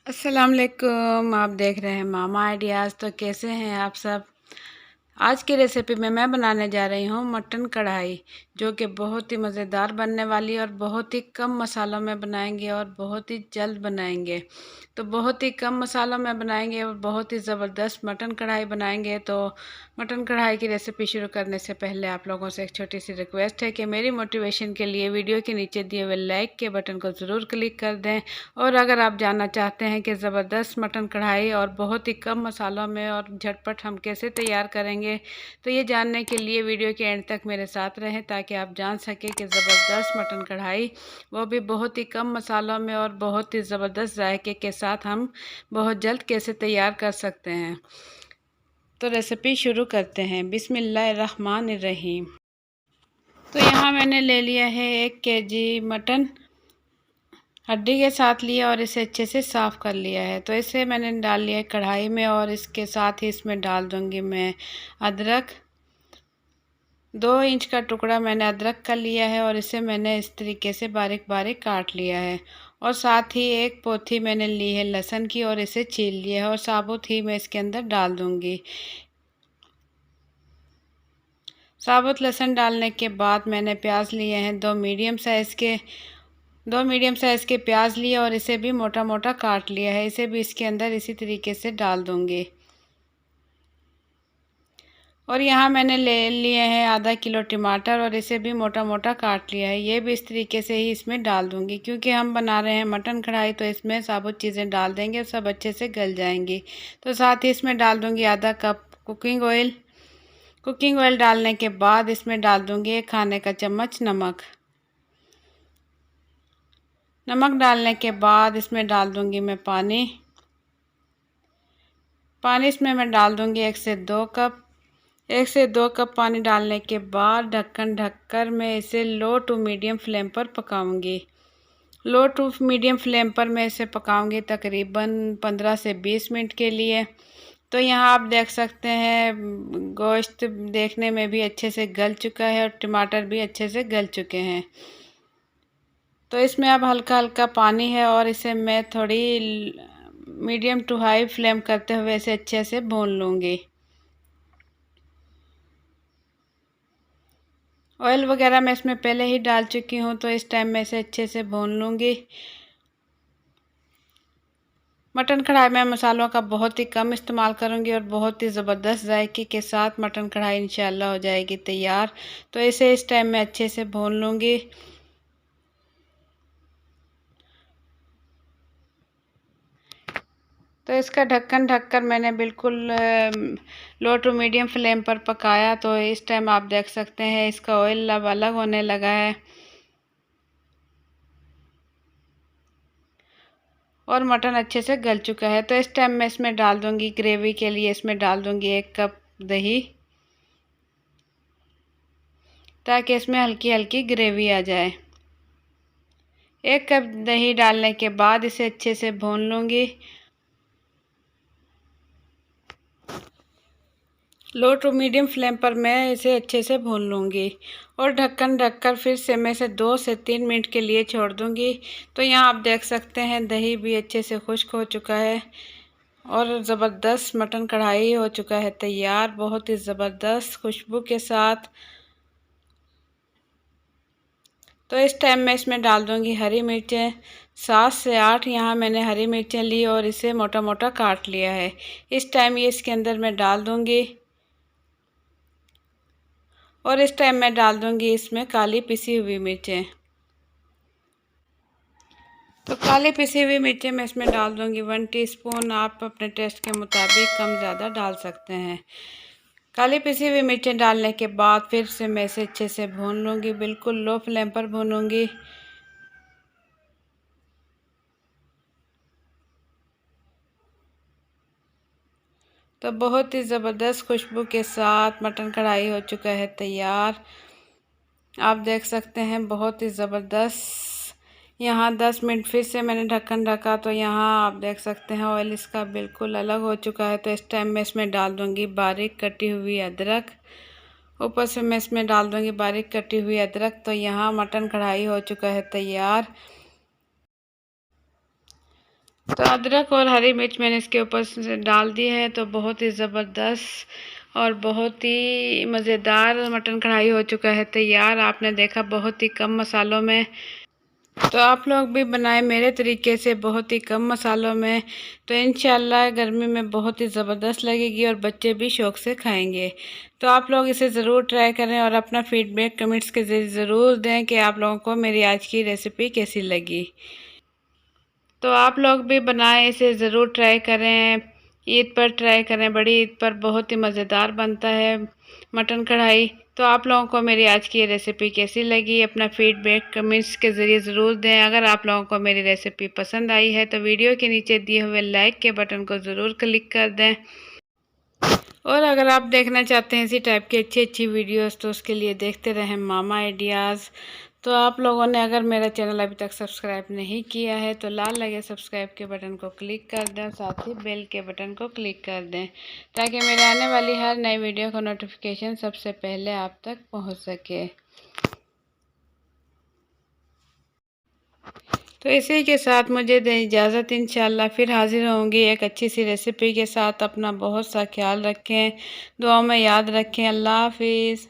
अस्सलाम वालेकुम। आप देख रहे हैं मामा आइडियाज़। तो कैसे हैं आप सब। आज की रेसिपी में मैं बनाने जा रही हूँ मटन कढ़ाई, जो कि बहुत ही मज़ेदार बनने वाली है और बहुत ही कम मसालों में बनाएंगे और बहुत ही जल्द बनाएंगे। तो बहुत ही कम मसालों में बनाएंगे और बहुत ही ज़बरदस्त मटन कढ़ाई बनाएंगे। तो मटन कढ़ाई की रेसिपी शुरू करने से पहले आप लोगों से एक छोटी सी रिक्वेस्ट है कि मेरी मोटिवेशन के लिए वीडियो के नीचे दिए हुए लाइक के बटन को ज़रूर क्लिक कर दें। और अगर आप जानना चाहते हैं कि ज़बरदस्त मटन कढ़ाई और बहुत ही कम मसालों में और झटपट हम कैसे तैयार करेंगे, तो ये जानने के लिए वीडियो के एंड तक मेरे साथ रहें ताकि आप जान सकें कि ज़बरदस्त मटन कढ़ाई, वो भी बहुत ही कम मसालों में और बहुत ही ज़बरदस्त जायके के साथ हम बहुत जल्द कैसे तैयार कर सकते हैं। तो रेसिपी शुरू करते हैं। बिस्मिल्लाहिर्रहमानिर्रहीम। तो यहाँ मैंने ले लिया है 1 केजी मटन, हड्डी के साथ लिया और इसे अच्छे से साफ़ कर लिया है। तो इसे मैंने डाल लिया है कढ़ाई में और इसके साथ ही इसमें डाल दूँगी मैं अदरक। 2 इंच का टुकड़ा मैंने अदरक का लिया है और इसे मैंने इस तरीके से बारीक बारीक काट लिया है। और साथ ही 1 पोथी मैंने ली है लहसुन की और इसे छील लिया है और साबुत ही मैं इसके अंदर डाल दूँगी। साबुत लहसुन डालने के बाद मैंने प्याज लिए हैं 2 मीडियम साइज़ के प्याज लिए और इसे भी मोटा मोटा काट लिया है। इसे भी इसके अंदर इसी तरीके से डाल दूँगी। और यहाँ मैंने ले लिए हैं आधा किलो टमाटर और इसे भी मोटा मोटा काट लिया है। ये भी इस तरीके से ही इसमें डाल दूँगी, क्योंकि हम बना रहे हैं मटन कढ़ाई, तो इसमें साबुत चीज़ें डाल देंगे और सब अच्छे से गल जाएंगी। तो साथ ही इसमें डाल दूँगी आधा cup cooking oil. Cooking oil डालने के बाद इसमें डाल दूँगी 1 खाने का चम्मच नमक। नमक डालने के बाद इसमें डाल दूँगी मैं पानी। इसमें मैं डाल दूँगी 1 से 2 कप। 1 से 2 कप पानी डालने के बाद ढक्कन ढककर मैं इसे लो टू मीडियम फ्लेम पर पकाऊंगी। लो टू मीडियम फ्लेम पर मैं इसे पकाऊंगी तकरीबन 15 से 20 मिनट के लिए। तो यहाँ आप देख सकते हैं गोश्त देखने में भी अच्छे से गल चुका है और टमाटर भी अच्छे से गल चुके हैं। तो इसमें अब हल्का हल्का पानी है और इसे मैं थोड़ी मीडियम टू हाई फ्लेम करते हुए इसे अच्छे से भून लूँगी। ऑयल वगैरह मैं इसमें पहले ही डाल चुकी हूँ, तो इस टाइम मैं इसे अच्छे से भून लूँगी। मटन कढ़ाई में मसालों का बहुत ही कम इस्तेमाल करूँगी और बहुत ही ज़बरदस्त जायके के साथ मटन कढ़ाई इंशाल्लाह हो जाएगी तैयार। तो इसे इस टाइम मैं अच्छे से भून लूँगी। तो इसका ढक्कन ढककर मैंने बिल्कुल लो टू मीडियम फ्लेम पर पकाया। तो इस टाइम आप देख सकते हैं इसका ऑयल अब अलग होने लगा है और मटन अच्छे से गल चुका है। तो इस टाइम मैं इसमें डाल दूँगी ग्रेवी के लिए, इसमें डाल दूँगी 1 कप दही, ताकि इसमें हल्की हल्की ग्रेवी आ जाए। 1 कप दही डालने के बाद इसे अच्छे से भून लूँगी। लो टू मीडियम फ्लेम पर मैं इसे अच्छे से भून लूँगी और ढक्कन ढककर फिर से मैं इसे 2 से 3 मिनट के लिए छोड़ दूँगी। तो यहाँ आप देख सकते हैं दही भी अच्छे से खुश्क हो चुका है और ज़बरदस्त मटन कढ़ाई हो चुका है तैयार, बहुत ही ज़बरदस्त खुशबू के साथ। तो इस टाइम मैं इसमें डाल दूँगी हरी मिर्चें। 7 से 8 यहाँ मैंने हरी मिर्चें ली और इसे मोटा मोटा काट लिया है। इस टाइम ये इसके अंदर मैं डाल दूँगी और इस टाइम मैं डाल दूँगी इसमें काली पिसी हुई मिर्चें। तो काली पिसी हुई मिर्चें मैं इसमें डाल दूँगी 1 टीस्पून। आप अपने टेस्ट के मुताबिक कम ज़्यादा डाल सकते हैं। काली पिसी हुई मिर्चें डालने के बाद फिर से मैं इसे अच्छे से भून लूँगी, बिल्कुल लो फ्लेम पर भूनूँगी। तो बहुत ही ज़बरदस्त खुशबू के साथ मटन कढ़ाई हो चुका है तैयार। आप देख सकते हैं बहुत ही ज़बरदस्त। यहाँ 10 मिनट फिर से मैंने ढक्कन ढका, तो यहाँ आप देख सकते हैं ऑयल इसका बिल्कुल अलग हो चुका है। तो इस टाइम मैं इसमें डाल दूँगी बारीक कटी हुई अदरक। ऊपर से मैं इसमें डाल दूँगी बारीक कटी हुई अदरक। तो यहाँ मटन कढ़ाई हो चुका है तैयार। तो अदरक और हरी मिर्च मैंने इसके ऊपर से डाल दी है। तो बहुत ही ज़बरदस्त और बहुत ही मज़ेदार मटन कढ़ाई हो चुका है तैयार। आपने देखा बहुत ही कम मसालों में। तो आप लोग भी बनाएं मेरे तरीके से, बहुत ही कम मसालों में। तो इंशाल्लाह गर्मी में बहुत ही ज़बरदस्त लगेगी और बच्चे भी शौक़ से खाएंगे। तो आप लोग इसे ज़रूर ट्राई करें और अपना फीडबैक कमेंट्स के ज़रिए ज़रूर दें कि आप लोगों को मेरी आज की रेसिपी कैसी लगी। तो आप लोग भी बनाएं, इसे ज़रूर ट्राई करें। ईद पर ट्राई करें, बड़ी ईद पर बहुत ही मज़ेदार बनता है मटन कढ़ाई। तो आप लोगों को मेरी आज की ये रेसिपी कैसी लगी, अपना फीडबैक कमेंट्स के ज़रिए ज़रूर दें। अगर आप लोगों को मेरी रेसिपी पसंद आई है तो वीडियो के नीचे दिए हुए लाइक के बटन को ज़रूर क्लिक कर दें। और अगर आप देखना चाहते हैं इसी टाइप की अच्छी अच्छी वीडियोस तो उसके लिए देखते रहें मामा आइडियाज़। तो आप लोगों ने अगर मेरा चैनल अभी तक सब्सक्राइब नहीं किया है तो लाल लगे सब्सक्राइब के बटन को क्लिक कर दें, साथ ही बेल के बटन को क्लिक कर दें ताकि मेरे आने वाली हर नई वीडियो का नोटिफिकेशन सबसे पहले आप तक पहुंच सके। तो इसी के साथ मुझे दें इजाज़त। इंशाल्लाह फिर हाज़िर होंगी एक अच्छी सी रेसिपी के साथ। अपना बहुत सा ख्याल रखें, दुआओं में याद रखें। अल्लाह हाफिज़।